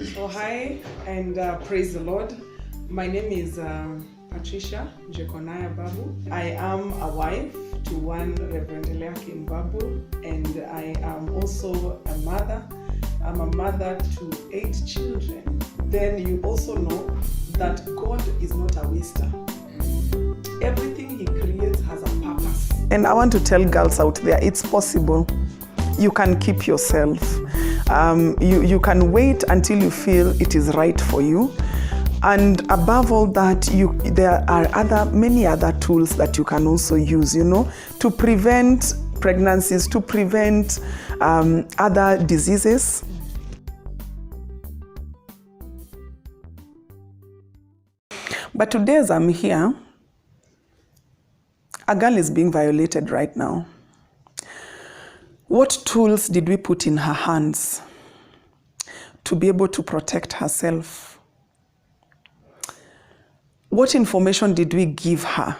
So hi and praise the Lord. My name is Patricia Jekonaya Babu. I am a wife to one Reverend Eliakim Babu, and I am also a mother. I'm a mother to 8 children. Then you also know that God is not a waster. Everything He creates has a purpose. And I want to tell girls out there, it's possible. You can keep yourself. You can wait until you feel it is right for you. And above all that, there are many other tools that you can also use, to prevent pregnancies, to prevent other diseases. But today as I'm here, a girl is being violated right now. What tools did we put in her hands to be able to protect herself? What information did we give her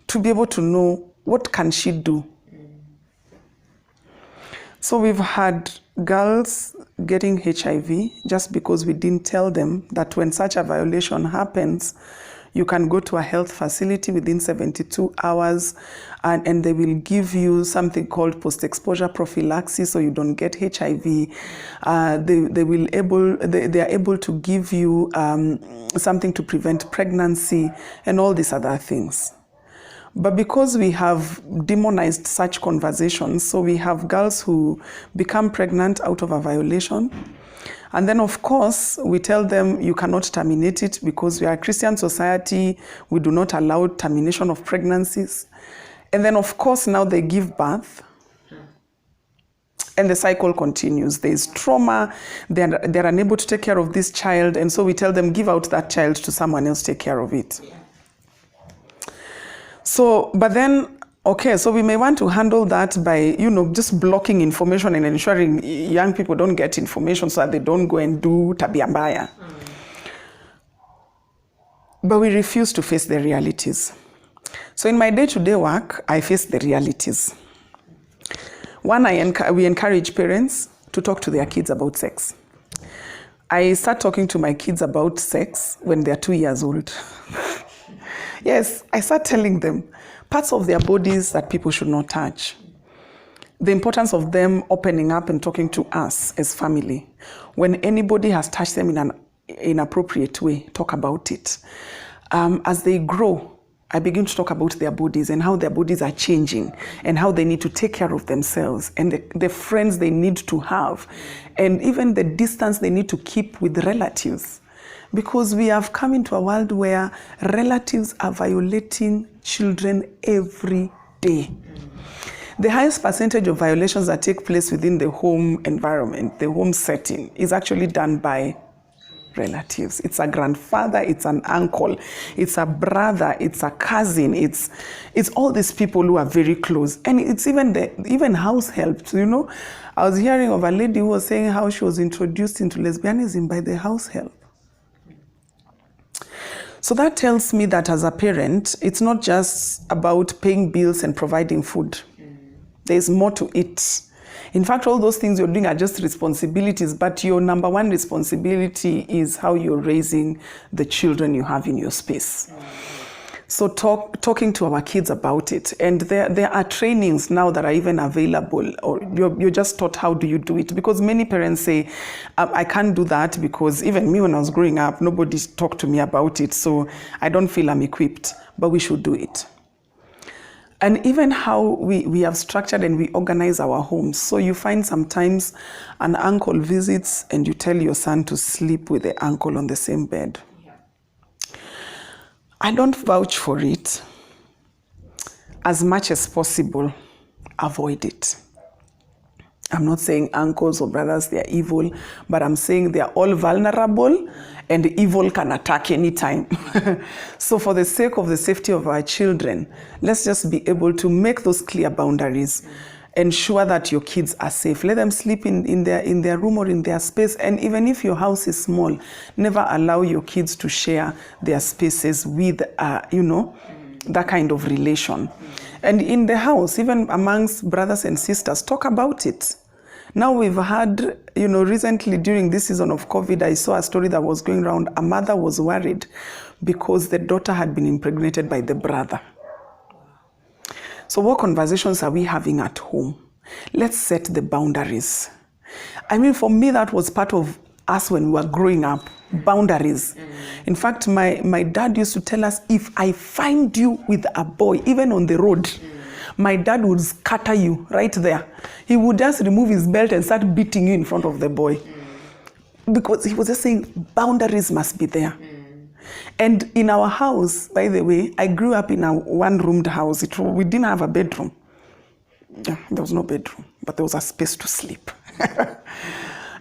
to be able to know what can she do? So we've had girls getting HIV just because we didn't tell them that when such a violation happens, you can go to a health facility within 72 hours and they will give you something called post-exposure prophylaxis so you don't get HIV. They are able to give you something to prevent pregnancy and all these other things. But because we have demonized such conversations, so we have girls who become pregnant out of a violation. And then, of course, we tell them you cannot terminate it because we are a Christian society. We do not allow termination of pregnancies. And then, of course, now they give birth. And the cycle continues. There is trauma. They're unable to take care of this child. And so we tell them, give out that child to someone else, take care of it. So, but then, okay, so we may want to handle that by, just blocking information and ensuring young people don't get information so that they don't go and do tabia mbaya. But we refuse to face the realities. So in my day-to-day work, I face the realities. One, we encourage parents to talk to their kids about sex. I start talking to my kids about sex when they're 2 years old. Yes, I start telling them parts of their bodies that people should not touch. The importance of them opening up and talking to us as family. When anybody has touched them in an inappropriate way, talk about it. As they grow, I begin to talk about their bodies and how their bodies are changing and how they need to take care of themselves and the friends they need to have and even the distance they need to keep with relatives. Because we have come into a world where relatives are violating children every day. The highest percentage of violations that take place within the home environment, the home setting, is actually done by relatives. It's a grandfather, it's an uncle, it's a brother, it's a cousin, it's all these people who are very close. And it's even house help. I was hearing of a lady who was saying how she was introduced into lesbianism by the house help. So that tells me that as a parent, it's not just about paying bills and providing food. There's more to it. In fact, all those things you're doing are just responsibilities, but your number one responsibility is how you're raising the children you have in your space. So talking to our kids about it. And there are trainings now that are even available, or you're just taught how do you do it. Because many parents say, I can't do that because even me when I was growing up, nobody talked to me about it. So I don't feel I'm equipped, but we should do it. And even how we have structured and we organize our homes. So you find sometimes an uncle visits and you tell your son to sleep with the uncle on the same bed. I don't vouch for it. As much as possible, avoid it. I'm not saying uncles or brothers, they're evil, but I'm saying they're all vulnerable and evil can attack anytime. So for the sake of the safety of our children, let's just be able to make those clear boundaries. Ensure that your kids are safe. Let them sleep in their room or in their space. And even if your house is small, never allow your kids to share their spaces with, that kind of relation. And in the house, even amongst brothers and sisters, talk about it. Now we've had, recently during this season of COVID, I saw a story that was going around. A mother was worried because the daughter had been impregnated by the brother. So what conversations are we having at home? Let's set the boundaries. I mean, for me, that was part of us when we were growing up, boundaries. In fact, my dad used to tell us, if I find you with a boy, even on the road, my dad would scatter you right there. He would just remove his belt and start beating you in front of the boy. Because he was just saying, boundaries must be there. And in our house, by the way, I grew up in a one-roomed house. We didn't have a bedroom. Yeah, there was no bedroom, but there was a space to sleep.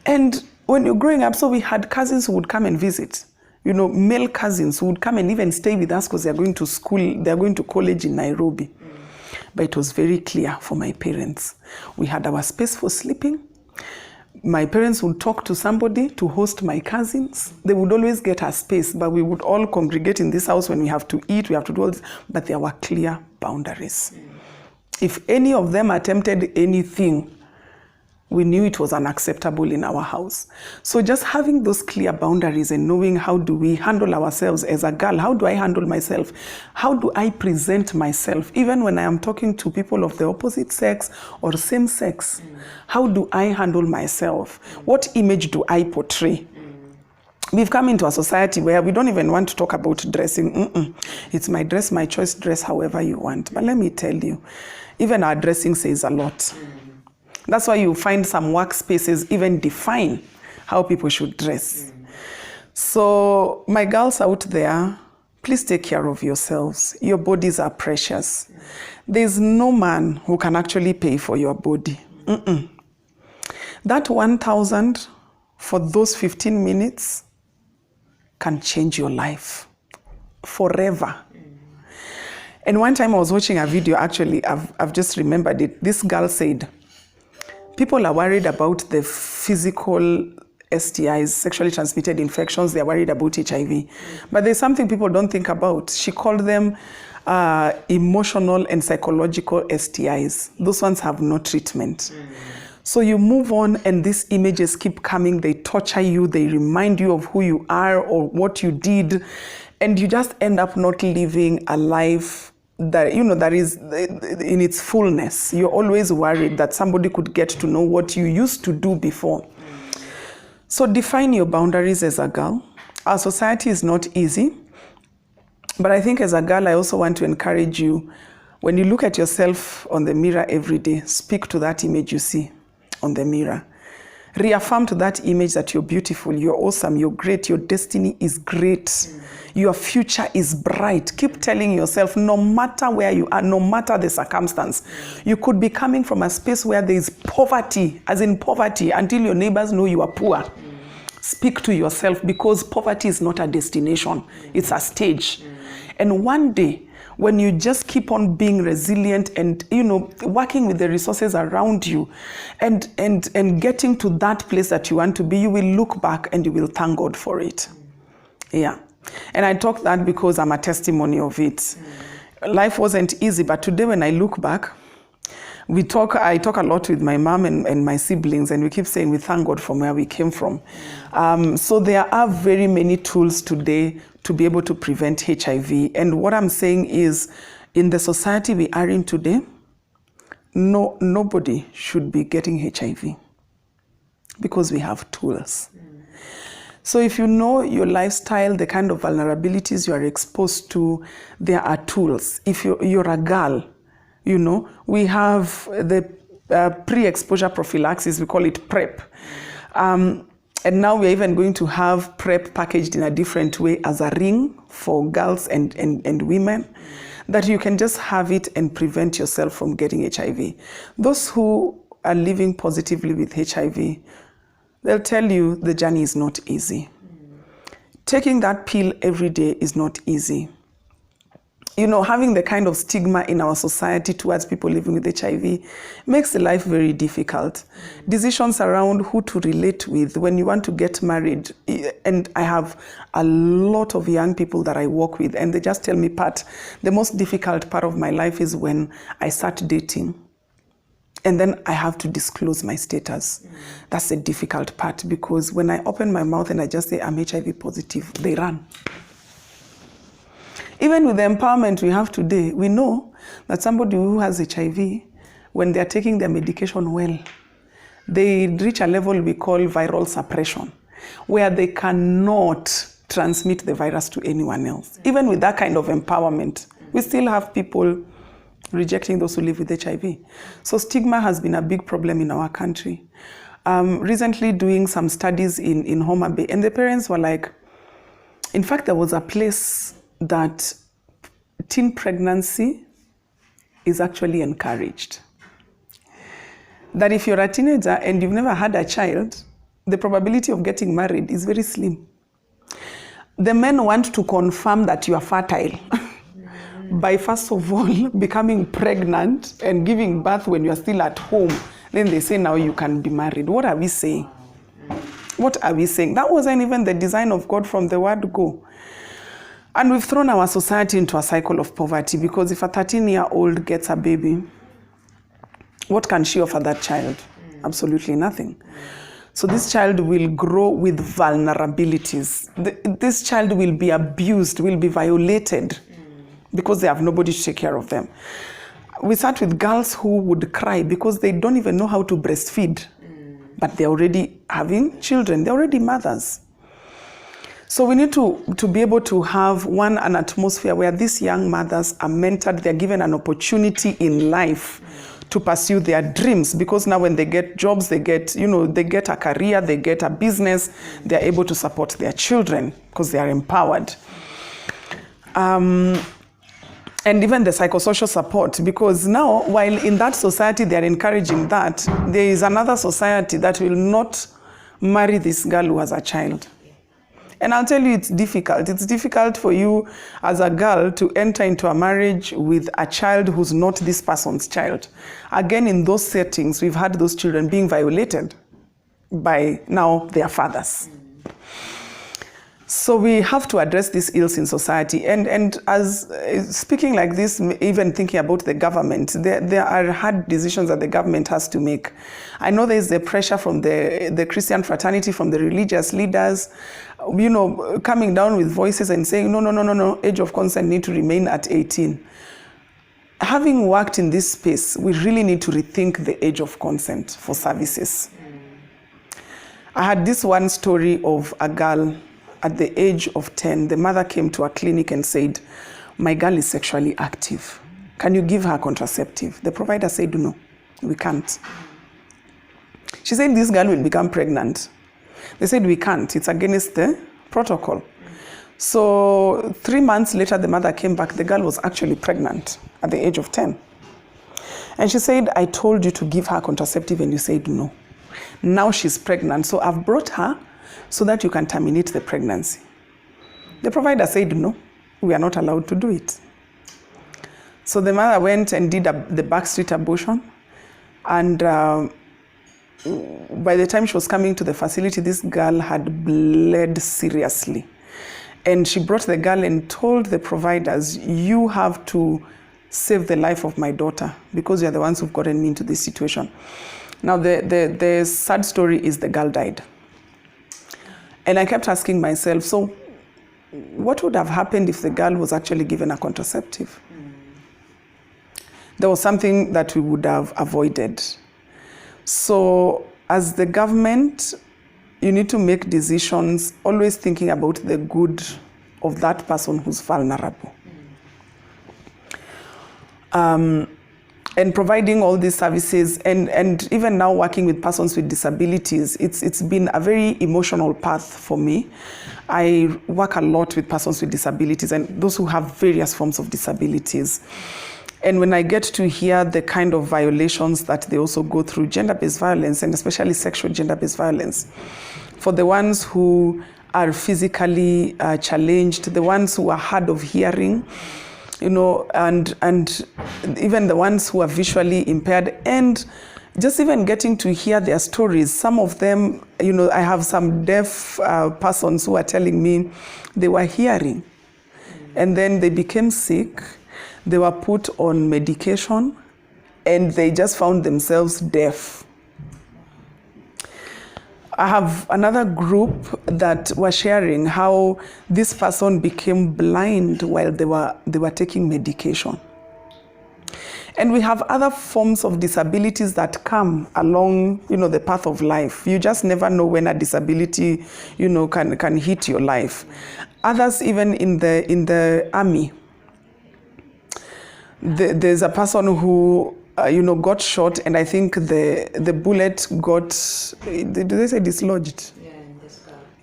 And when you're growing up, so we had cousins who would come and visit. Male cousins who would come and even stay with us because they're going to school, they're going to college in Nairobi. But it was very clear for my parents. We had our space for sleeping. My parents would talk to somebody to host my cousins. They would always get a space, but we would all congregate in this house when we have to eat, we have to do all this. But there were clear boundaries. If any of them attempted anything, we knew it was unacceptable in our house. So just having those clear boundaries and knowing how do we handle ourselves as a girl, how do I handle myself? How do I present myself? Even when I am talking to people of the opposite sex or same sex, how do I handle myself? What image do I portray? We've come into a society where we don't even want to talk about dressing. It's my dress, my choice, dress however you want. But let me tell you, even our dressing says a lot. That's why you find some workspaces even define how people should dress. So my girls out there, please take care of yourselves. Your bodies are precious. There's no man who can actually pay for your body. That 1,000 for those 15 minutes can change your life forever. And one time I was watching a video, actually, I've just remembered it. This girl said, people are worried about the physical STIs, sexually transmitted infections. They're worried about HIV. But there's something people don't think about. She called them emotional and psychological STIs. Those ones have no treatment. So you move on and these images keep coming. They torture you. They remind you of who you are or what you did. And you just end up not living a life that that is in its fullness. You're always worried that somebody could get to know what you used to do before. So define your boundaries as a girl. Our society is not easy, but I think as a girl, I also want to encourage you, when you look at yourself on the mirror every day, speak to that image you see on the mirror. Reaffirm to that image that you're beautiful, you're awesome, you're great, your destiny is great. Your future is bright. Keep telling yourself, no matter where you are, no matter the circumstance, you could be coming from a space where there is poverty, as in poverty, until your neighbors know you are poor. Speak to yourself, because poverty is not a destination, it's a stage. And one day, when you just keep on being resilient and working with the resources around you and getting to that place that you want to be, you will look back and you will thank God for it. Yeah. And I talk that because I'm a testimony of it. Life wasn't easy, but today when I look back, I talk a lot with my mom and my siblings, and we keep saying we thank God from where we came from. So there are very many tools today to be able to prevent HIV. And what I'm saying is, in the society we are in today, nobody should be getting HIV because we have tools. So if you know your lifestyle, the kind of vulnerabilities you are exposed to, there are tools. If you're a girl, we have the pre-exposure prophylaxis, we call it PrEP. And now we're even going to have PrEP packaged in a different way as a ring for girls and women, that you can just have it and prevent yourself from getting HIV. Those who are living positively with HIV, they'll tell you the journey is not easy. Taking that pill every day is not easy. Having the kind of stigma in our society towards people living with HIV makes the life very difficult. Decisions around who to relate with when you want to get married. And I have a lot of young people that I work with, and they just tell me, Pat, the most difficult part of my life is when I start dating. And then I have to disclose my status. That's the difficult part, because when I open my mouth and I just say I'm HIV positive, they run. Even with the empowerment we have today, we know that somebody who has HIV, when they're taking their medication well, they reach a level we call viral suppression, where they cannot transmit the virus to anyone else. Even with that kind of empowerment, we still have people rejecting those who live with HIV. So stigma has been a big problem in our country. Recently doing some studies in Homa Bay, and the parents were like, in fact, there was a place that teen pregnancy is actually encouraged. That if you're a teenager and you've never had a child, the probability of getting married is very slim. The men want to confirm that you are fertile by, first of all, becoming pregnant and giving birth when you're still at home. Then they say, now you can be married. What are we saying? What are we saying? That wasn't even the design of God from the word go. And we've thrown our society into a cycle of poverty, because if a 13-year-old gets a baby, what can she offer that child? Absolutely nothing. So this child will grow with vulnerabilities. This child will be abused, will be violated, because they have nobody to take care of them. We sat with girls who would cry because they don't even know how to breastfeed, but they're already having children, they're already mothers. So we need to be able to have an atmosphere where these young mothers are mentored, they're given an opportunity in life to pursue their dreams, because now when they get jobs, they get a career, they get a business, they're able to support their children because they are empowered. And even the psychosocial support, because now, while in that society they're encouraging that, there is another society that will not marry this girl who has a child. And I'll tell you, it's difficult. It's difficult for you as a girl to enter into a marriage with a child who's not this person's child. Again, in those settings, we've had those children being violated by now their fathers. So we have to address these ills in society. And as speaking like this, even thinking about the government, there are hard decisions that the government has to make. I know there's the pressure from the Christian fraternity, from the religious leaders, coming down with voices and saying, no, age of consent need to remain at 18. Having worked in this space, we really need to rethink the age of consent for services. I had this one story of a girl at the age of 10, the mother came to a clinic and said, my girl is sexually active. Can you give her contraceptive? The provider said, no, we can't. She said, this girl will become pregnant. They said, we can't. It's against the protocol. So 3 months later, the mother came back. The girl was actually pregnant at the age of 10. And she said, I told you to give her contraceptive and you said no. Now she's pregnant. So I've brought her so that you can terminate the pregnancy. The provider said, no, we are not allowed to do it. So the mother went and did the Backstreet abortion. And by the time she was coming to the facility, this girl had bled seriously. And she brought the girl and told the providers, you have to save the life of my daughter because you're the ones who've gotten me into this situation. Now, the sad story is the girl died. And I kept asking myself, so what would have happened if the girl was actually given a contraceptive? There was something that we would have avoided. So as the government, you need to make decisions always thinking about the good of that person who's vulnerable. And providing all these services, and even now working with persons with disabilities, it's been a very emotional path for me. I work a lot with persons with disabilities and those who have various forms of disabilities. And when I get to hear the kind of violations that they also go through, gender-based violence, and especially sexual gender-based violence, for the ones who are physically challenged, the ones who are hard of hearing, and even the ones who are visually impaired, and just even getting to hear their stories. Some of them, I have some deaf persons who are telling me they were hearing, and then they became sick. They were put on medication, and they just found themselves deaf. I have another group that were sharing how this person became blind while they were taking medication. And we have other forms of disabilities that come along, the path of life. You just never know when a disability, can hit your life. Others, even in the army, there's a person who, got shot, and I think the bullet got, do they say dislodged? Yeah,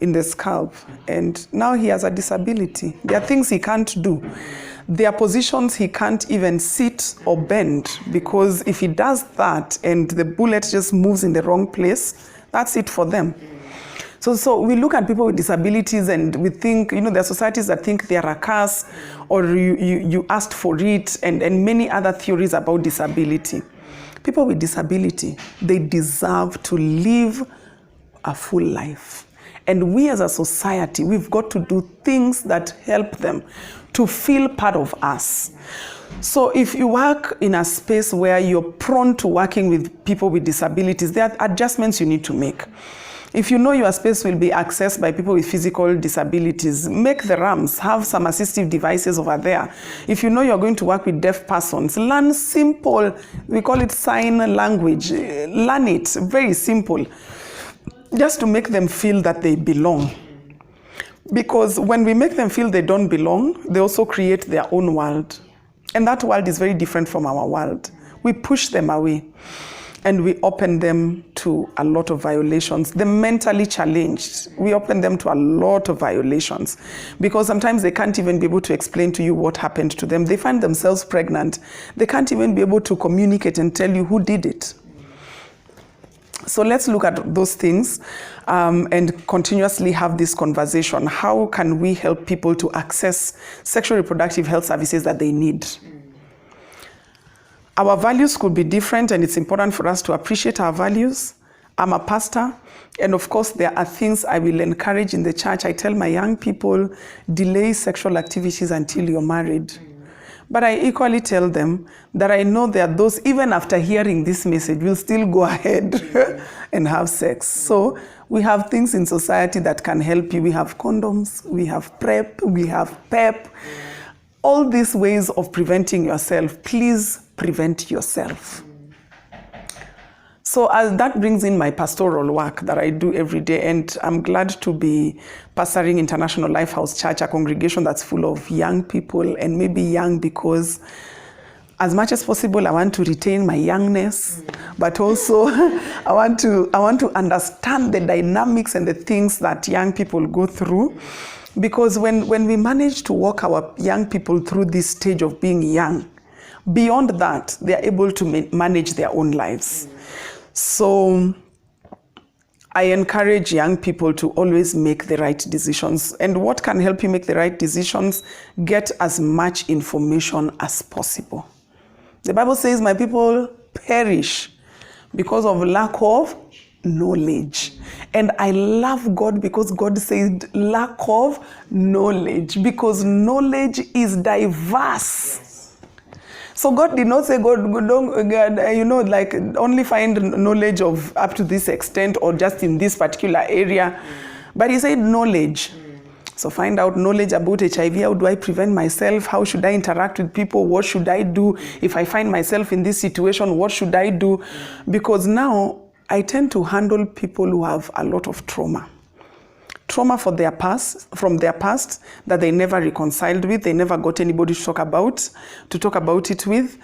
in the scalp. And now he has a disability. There are things he can't do. There are positions he can't even sit or bend, because if he does that and the bullet just moves in the wrong place, that's it for them. So we look at people with disabilities and we think, there are societies that think they are a curse, or you asked for it, and many other theories about disability. People with disability, they deserve to live a full life. And we as a society, we've got to do things that help them to feel part of us. So if you work in a space where you're prone to working with people with disabilities, there are adjustments you need to make. If you know your space will be accessed by people with physical disabilities, make the ramps, have some assistive devices over there. If you know you're going to work with deaf persons, learn simple, we call it sign language, learn it, very simple, just to make them feel that they belong. Because when we make them feel they don't belong, they also create their own world. And that world is very different from our world. We push them away, and we open them to a lot of violations. The mentally challenged, we open them to a lot of violations, because sometimes they can't even be able to explain to you what happened to them. They find themselves pregnant. They can't even be able to communicate and tell you who did it. So let's look at those things and continuously have this conversation. How can we help people to access sexual reproductive health services that they need? Our values could be different, and it's important for us to appreciate our values. I'm a pastor, and of course there are things I will encourage in the church. I tell my young people, delay sexual activities until you're married. But I equally tell them that I know there are those, even after hearing this message, will still go ahead and have sex. So we have things in society that can help you. We have condoms, we have PrEP, we have PEP. All these ways of preventing yourself, please prevent yourself. So that brings in my pastoral work that I do every day, and I'm glad to be pastoring International Lifehouse Church, a congregation that's full of young people, and maybe young because as much as possible I want to retain my youngness, but also I want to understand the dynamics and the things that young people go through, because when we manage to walk our young people through this stage of being young, beyond that they are able to manage their own lives. So I encourage young people to always make the right decisions. And what can help you make the right decisions? Get as much information as possible. The Bible says, my people perish because of lack of knowledge. And I love God because God said lack of knowledge, because knowledge is diverse. So God did not say, only find knowledge of up to this extent or just in this particular area. But he said knowledge. So find out knowledge about HIV. How do I prevent myself? How should I interact with people? What should I do? If I find myself in this situation, what should I do? Because now I tend to handle people who have a lot of trauma. Trauma from their past that they never reconciled with, they never got anybody to talk about it with.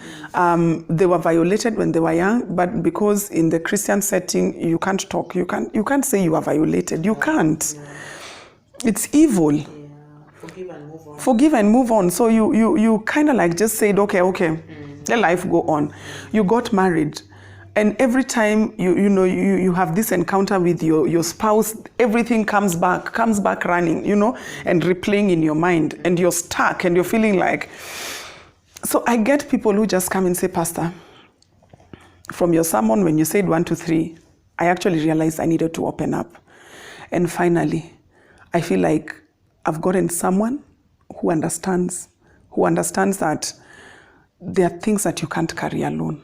They were violated when they were young, but because in the Christian setting you can't talk, you can't say you are violated. You can't. It's evil. Yeah. Forgive and move on. So you kind of like just said, okay, let life go on. You got married. And every time you have this encounter with your spouse, everything comes back running, and replaying in your mind, and you're stuck and you're feeling like. So I get people who just come and say, Pastor, from your sermon when you said 1, 2, 3, I actually realized I needed to open up. And finally, I feel like I've gotten someone who understands that there are things that you can't carry alone.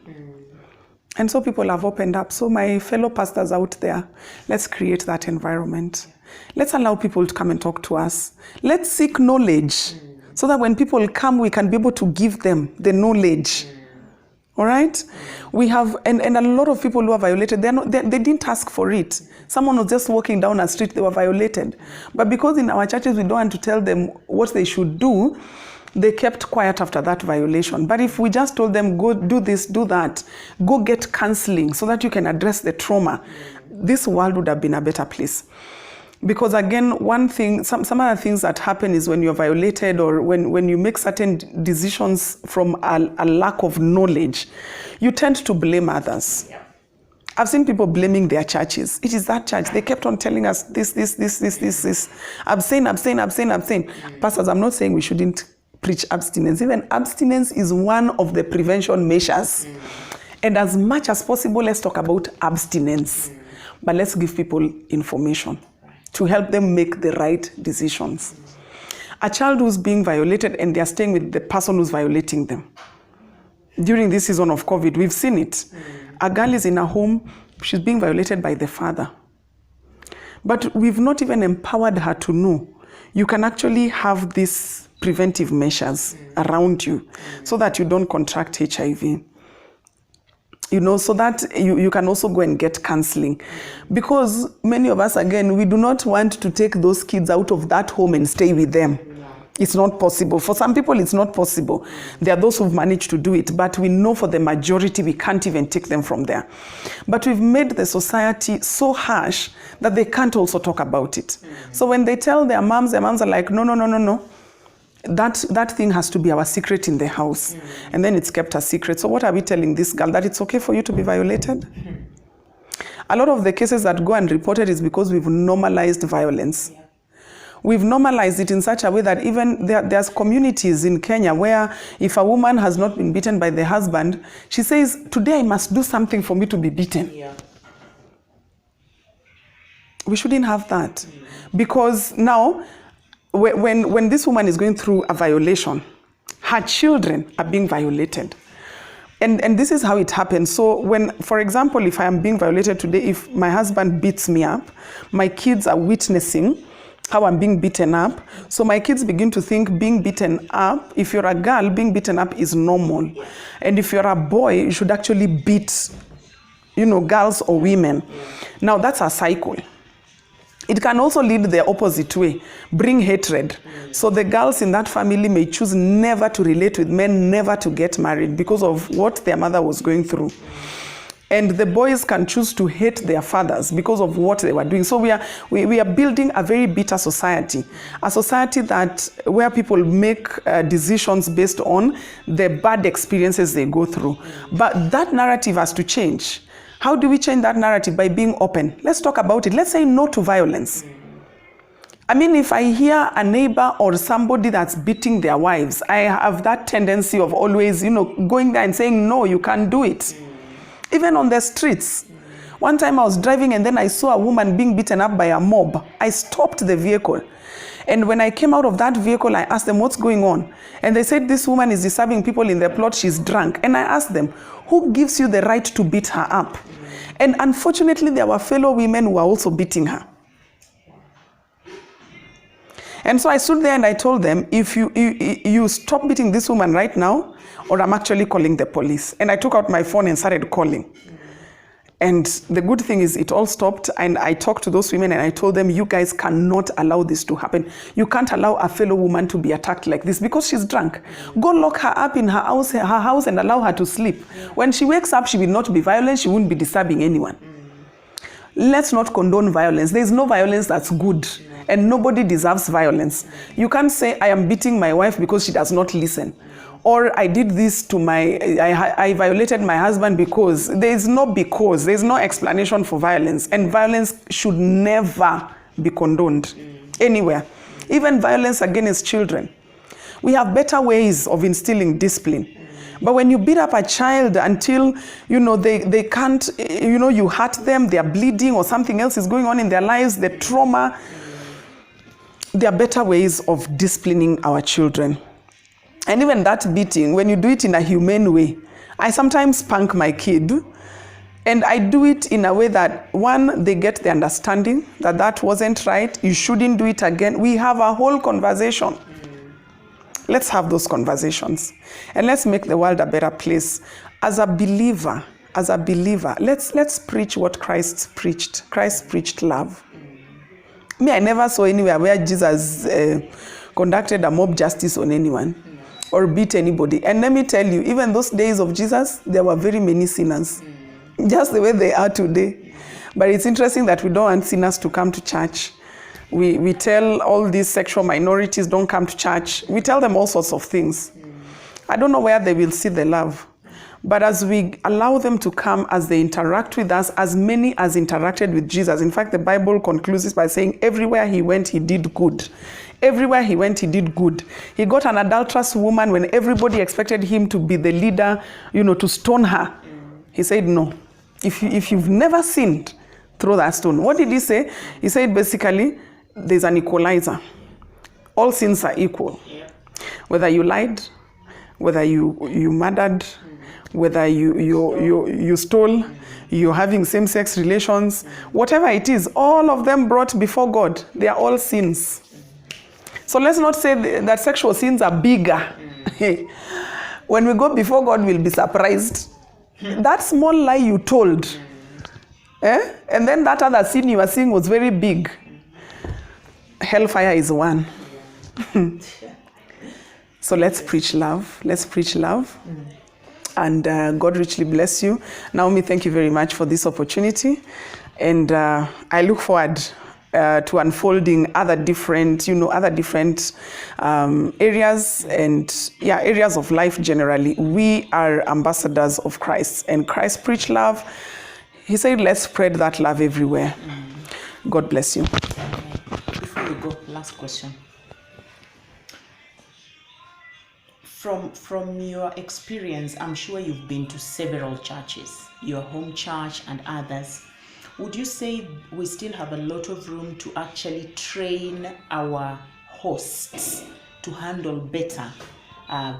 And so people have opened up. So my fellow pastors out there, let's create that environment. Let's allow people to come and talk to us. Let's seek knowledge so that when people come, we can be able to give them the knowledge. All right? We have, and a lot of people who are violated, they didn't ask for it. Someone was just walking down a street, they were violated. But because in our churches, we don't want to tell them what they should do, they kept quiet after that violation. But if we just told them, go do this, do that, go get counseling so that you can address the trauma, this world would have been a better place. Because again, one thing, some other things that happen is when you're violated or when you make certain decisions from a lack of knowledge, you tend to blame others. Yeah. I've seen people blaming their churches. It is that church. They kept on telling us this. Abstain. Pastors, I'm not saying we shouldn't preach abstinence. Even abstinence is one of the prevention measures. And as much as possible, let's talk about abstinence. But let's give people information to help them make the right decisions. A child who's being violated and they're staying with the person who's violating them. During this season of COVID, we've seen it. A girl is in a home, she's being violated by the father. But we've not even empowered her to know. You can actually have these preventive measures around you so that you don't contract HIV. You know, so that you can also go and get counseling. Because many of us, again, we do not want to take those kids out of that home and stay with them. It's not possible. For some people, it's not possible. There are those who've managed to do it, but we know for the majority, we can't even take them from there. But we've made the society so harsh that they can't also talk about it. So when they tell their moms are like, no. That thing has to be our secret in the house. And then it's kept a secret. So what are we telling this girl? That it's okay for you to be violated? A lot of the cases that go unreported is because we've normalized violence. We've normalized it in such a way that even there's communities in Kenya where if a woman has not been beaten by the husband, she says, today I must do something for me to be beaten. Yeah. We shouldn't have that. Because now, when this woman is going through a violation, her children are being violated. And this is how it happens. So when, for example, if I am being violated today, if my husband beats me up, my kids are witnessing how I'm being beaten up. So my kids begin to think being beaten up, if you're a girl, being beaten up is normal. And if you're a boy, you should actually beat, girls or women. Now that's a cycle. It can also lead the opposite way, bring hatred. So the girls in that family may choose never to relate with men, never to get married because of what their mother was going through. And the boys can choose to hate their fathers because of what they were doing. So we are building a very bitter society, a society where people make decisions based on the bad experiences they go through. But that narrative has to change. How do we change that narrative? By being open. Let's talk about it. Let's say no to violence. I mean, if I hear a neighbor or somebody that's beating their wives, I have that tendency of always, going there and saying, no, you can't do it. Even on the streets. One time I was driving and then I saw a woman being beaten up by a mob. I stopped the vehicle. And when I came out of that vehicle, I asked them, what's going on? And they said, this woman is disturbing people in the plot. She's drunk. And I asked them, who gives you the right to beat her up? And unfortunately, there were fellow women who were also beating her. And so I stood there and I told them, if you stop beating this woman right now, or I'm actually calling the police. And I took out my phone and started calling. And the good thing is it all stopped, and I talked to those women and I told them, you guys cannot allow this to happen. You can't allow a fellow woman to be attacked like this because she's drunk. Go lock her up in her house and allow her to sleep. When she wakes up, she will not be violent, she won't be disturbing anyone. Let's not condone violence. There is no violence that's good, and nobody deserves violence. You can't say, I am beating my wife because she does not listen. Or I did this to I violated my husband because. There's no explanation for violence. And violence should never be condoned anywhere. Even violence against children. We have better ways of instilling discipline. But when you beat up a child until, they can't, you hurt them, they're bleeding or something else is going on in their lives, the trauma, there are better ways of disciplining our children. And even that beating, when you do it in a humane way, I sometimes spank my kid And I do it in a way that, one, they get the understanding that that wasn't right. You shouldn't do it again. We have a whole conversation. Let's have those conversations. And let's make the world a better place. As a believer, let's preach what Christ preached. Christ preached love. Me, I never saw anywhere where Jesus conducted a mob justice on anyone or beat anybody. And let me tell you, even those days of Jesus, there were very many sinners. Just the way they are today. But it's interesting that we don't want sinners to come to church. We tell all these sexual minorities don't come to church. We tell them all sorts of things. I don't know where they will see the love. But as we allow them to come, as they interact with us, as many as interacted with Jesus. In fact, the Bible concludes this by saying, everywhere he went, he did good. Everywhere he went, he did good. He got an adulterous woman when everybody expected him to be the leader, to stone her. He said, no. If you've never sinned, throw that stone. What did he say? He said, basically, there's an equalizer. All sins are equal. Whether you lied, whether you murdered, whether you stole, you're having same-sex relations, whatever it is, all of them brought before God, they are all sins. So let's not say that sexual sins are bigger. When we go before God, we'll be surprised. That small lie you told, and then that other sin you are seeing was very big. Hellfire is one. So let's preach love. Let's preach love. And God richly bless you. Naomi, thank you very much for this opportunity. And I look forward to unfolding other different areas and areas of life generally. We are ambassadors of Christ, and Christ preached love. He said, let's spread that love everywhere. God bless you. Before we go, last question. From your experience, I'm sure you've been to several churches, your home church and others. Would you say we still have a lot of room to actually train our hosts to handle better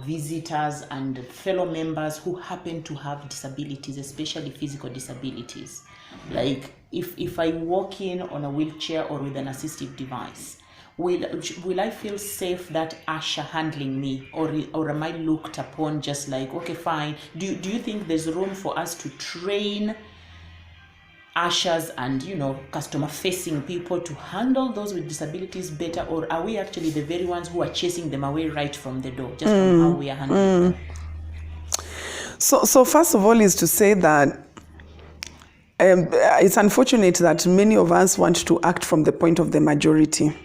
visitors and fellow members who happen to have disabilities, especially physical disabilities? Like if I walk in on a wheelchair or with an assistive device, will I feel safe that usher handling me, or am I looked upon just like, okay, fine? Do you think there's room for us to train ushers and customer facing people to handle those with disabilities better, or are we actually the very ones who are chasing them away right from the door, just from how we are handling them? So first of all is to say that it's unfortunate that many of us want to act from the point of the majority,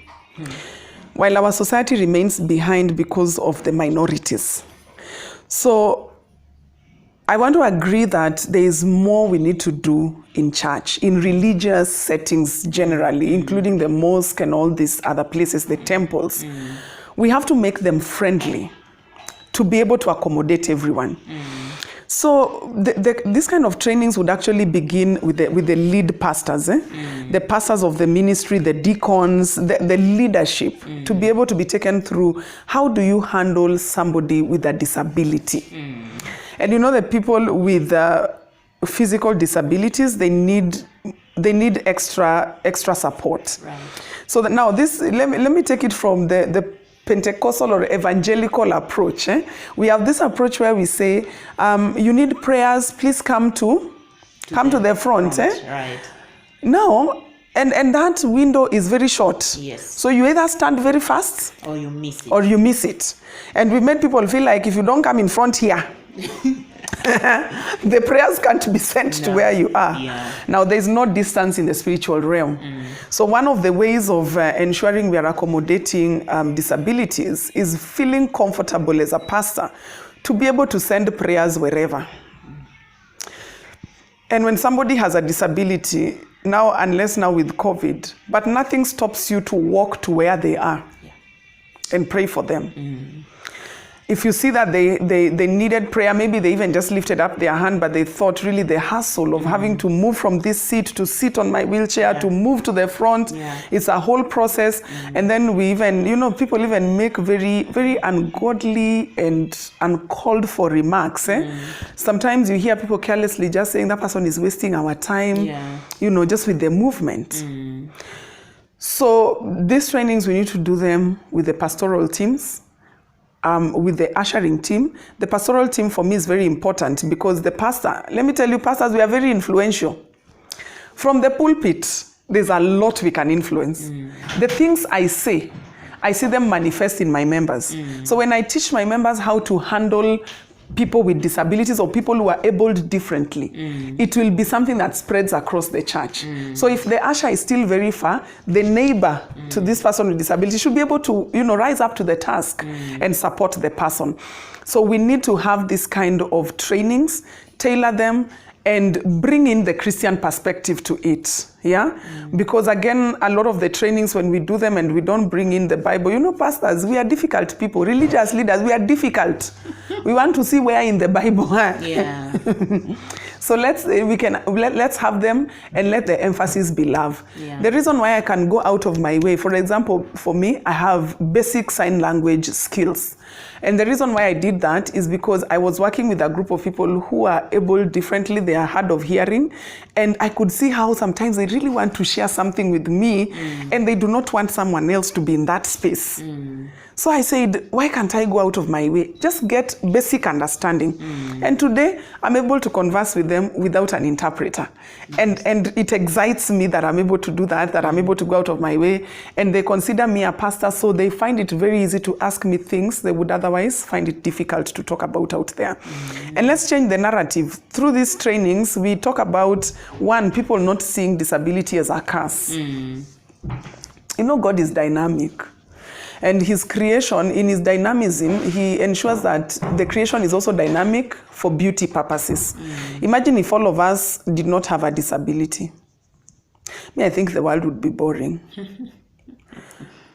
while our society remains behind because of the minorities. So I want to agree that there is more we need to do in church, in religious settings generally, including the mosque and all these other places, the temples. We have to make them friendly to be able to accommodate everyone. So this kind of trainings would actually begin with the lead pastors, the pastors of the ministry, the deacons, the leadership, to be able to be taken through how do you handle somebody with a disability. And the people with physical disabilities, they need extra support. Right. So that now this, let me take it from the Pentecostal or evangelical approach. We have this approach where we say, you need prayers, please come to the front. Right. Now, and that window is very short. Yes. So you either stand very fast or you miss it. And we made people feel like if you don't come in front here, the prayers can't be sent to where you are. Yeah. Now, there's no distance in the spiritual realm. So one of the ways of ensuring we are accommodating disabilities is feeling comfortable as a pastor to be able to send prayers wherever. And when somebody has a disability, now, unless now with COVID, but nothing stops you to walk to where they are and pray for them. If you see that they needed prayer, maybe they even just lifted up their hand, but they thought really the hassle of having to move from this seat to sit on my wheelchair, to move to the front, it's a whole process. And then we even, people even make very, very ungodly and uncalled for remarks. Sometimes you hear people carelessly just saying that person is wasting our time, just with the movement. So these trainings, we need to do them with the pastoral teams. With the ushering team. The pastoral team for me is very important because the pastor, let me tell you, pastors, we are very influential. From the pulpit, there's a lot we can influence. The things I see them manifest in my members. So when I teach my members how to handle people with disabilities or people who are abled differently, it will be something that spreads across the church. So if the usher is still very far, the neighbor to this person with disability should be able to, rise up to the task and support the person. So we need to have this kind of trainings, tailor them, and bring in the Christian perspective to it, Because again, a lot of the trainings, when we do them and we don't bring in the Bible, pastors, we are difficult people. Religious leaders, we are difficult. We want to see where in the Bible. So let's have them and let the emphasis be love. The reason why I can go out of my way, for example, for me, I have basic sign language skills. And the reason why I did that is because I was working with a group of people who are able differently. They are hard of hearing. And I could see how sometimes they really want to share something with me and they do not want someone else to be in that space. So I said, why can't I go out of my way? Just get basic understanding. And today, I'm able to converse with them without an interpreter. And it excites me that I'm able to do that I'm able to go out of my way. And they consider me a pastor, so they find it very easy to ask me things they would otherwise find it difficult to talk about out there. And let's change the narrative. Through these trainings, we talk about, one, people not seeing disability as a curse. God is dynamic. And his creation, in his dynamism, he ensures that the creation is also dynamic for beauty purposes. Imagine if all of us did not have a disability. I think the world would be boring.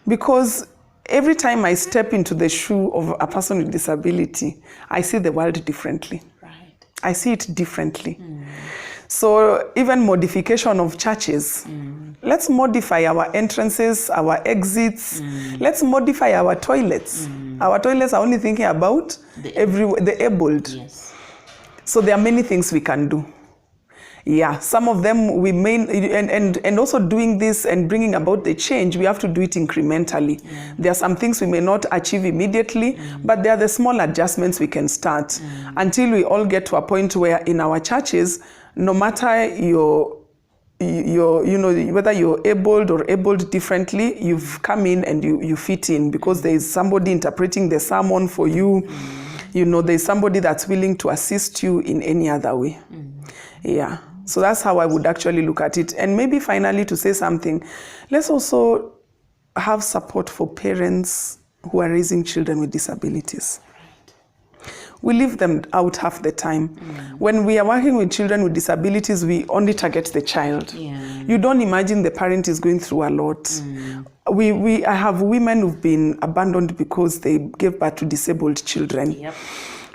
Because every time I step into the shoe of a person with disability, I see the world differently. I see it differently. So even modification of churches, let's modify our entrances, our exits. Let's modify our toilets. Our toilets are only thinking about the abled. So there are many things we can do. Some of them we may, and also doing this and bringing about the change, we have to do it incrementally. There are some things we may not achieve immediately, but there are the small adjustments we can start until we all get to a point where in our churches, no matter whether you're abled or abled differently, you've come in and you fit in because there is somebody interpreting the sermon for you. There's somebody that's willing to assist you in any other way. So that's how I would actually look at it. And maybe finally to say something, let's also have support for parents who are raising children with disabilities. We leave them out half the time. When we are working with children with disabilities, we only target the child. You don't imagine the parent is going through a lot. I have women who've been abandoned because they gave birth to disabled children.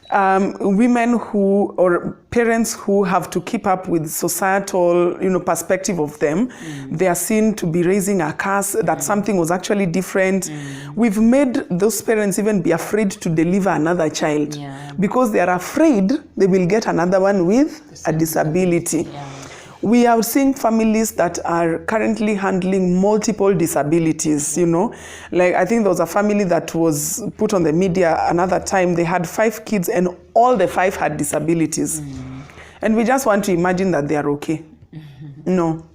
Women or parents who have to keep up with societal, perspective of them. They are seen to be raising a curse, that something was actually different. We've made those parents even be afraid to deliver another child because they are afraid they will get another one with a disability. We are seeing families that are currently handling multiple disabilities, Like I think there was a family that was put on the media another time. They had 5 kids and all the 5 had disabilities. And we just want to imagine that they are okay. No.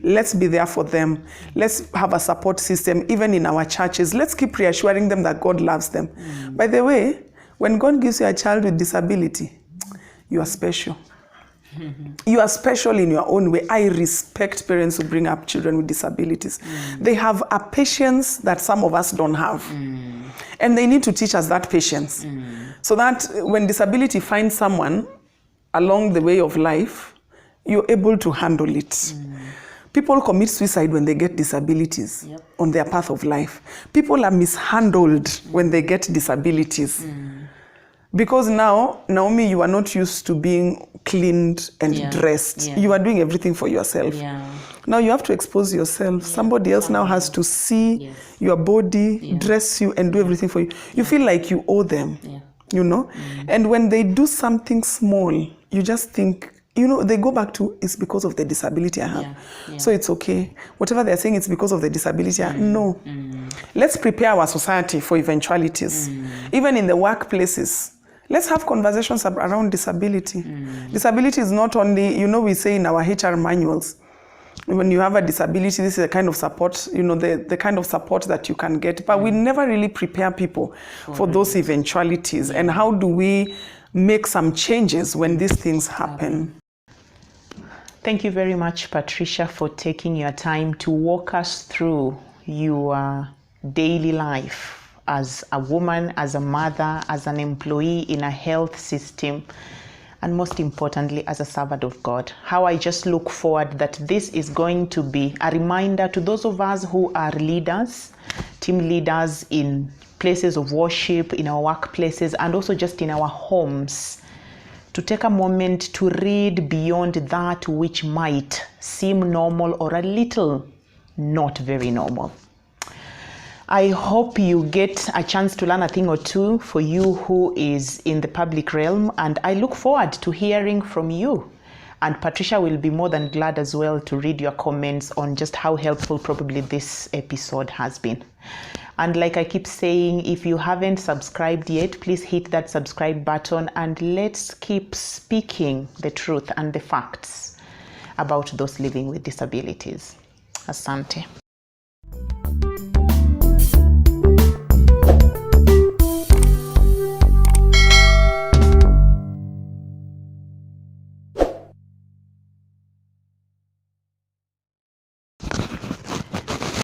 Let's be there for them. Let's have a support system, even in our churches. Let's keep reassuring them that God loves them. By the way, when God gives you a child with disability, you are special. You are special in your own way. I respect parents who bring up children with disabilities. They have a patience that some of us don't have. And they need to teach us that patience. So that when disability finds someone along the way of life, you're able to handle it. People commit suicide when they get disabilities on their path of life. People are mishandled when they get disabilities. Because now, Naomi, you are not used to being cleaned and dressed. You are doing everything for yourself. Now you have to expose yourself. Somebody else now has to see your body, dress you, and do everything for you. You feel like you owe them, you know? And when they do something small, you just think, you know, they go back to, it's because of the disability I have. So it's okay. Whatever they're saying, it's because of the disability. No. Let's prepare our society for eventualities. Even in the workplaces, let's have conversations around disability. Disability is not only, you know, we say in our HR manuals, when you have a disability, this is a kind of support, you know, the kind of support that you can get. But we never really prepare people for those eventualities. And how do we make some changes when these things happen? Thank you very much, Patricia, for taking your time to walk us through your daily life as a woman, as a mother, as an employee in a health system, and most importantly, as a servant of God. How I just look forward that this is going to be a reminder to those of us who are leaders, team leaders in places of worship, in our workplaces, and also just in our homes, to take a moment to read beyond that which might seem normal or a little not very normal. I hope you get a chance to learn a thing or two for you who is in the public realm, and I look forward to hearing from you. And Patricia will be more than glad as well to read your comments on just how helpful probably this episode has been. And like I keep saying, if you haven't subscribed yet, please hit that subscribe button and let's keep speaking the truth and the facts about those living with disabilities. Asante.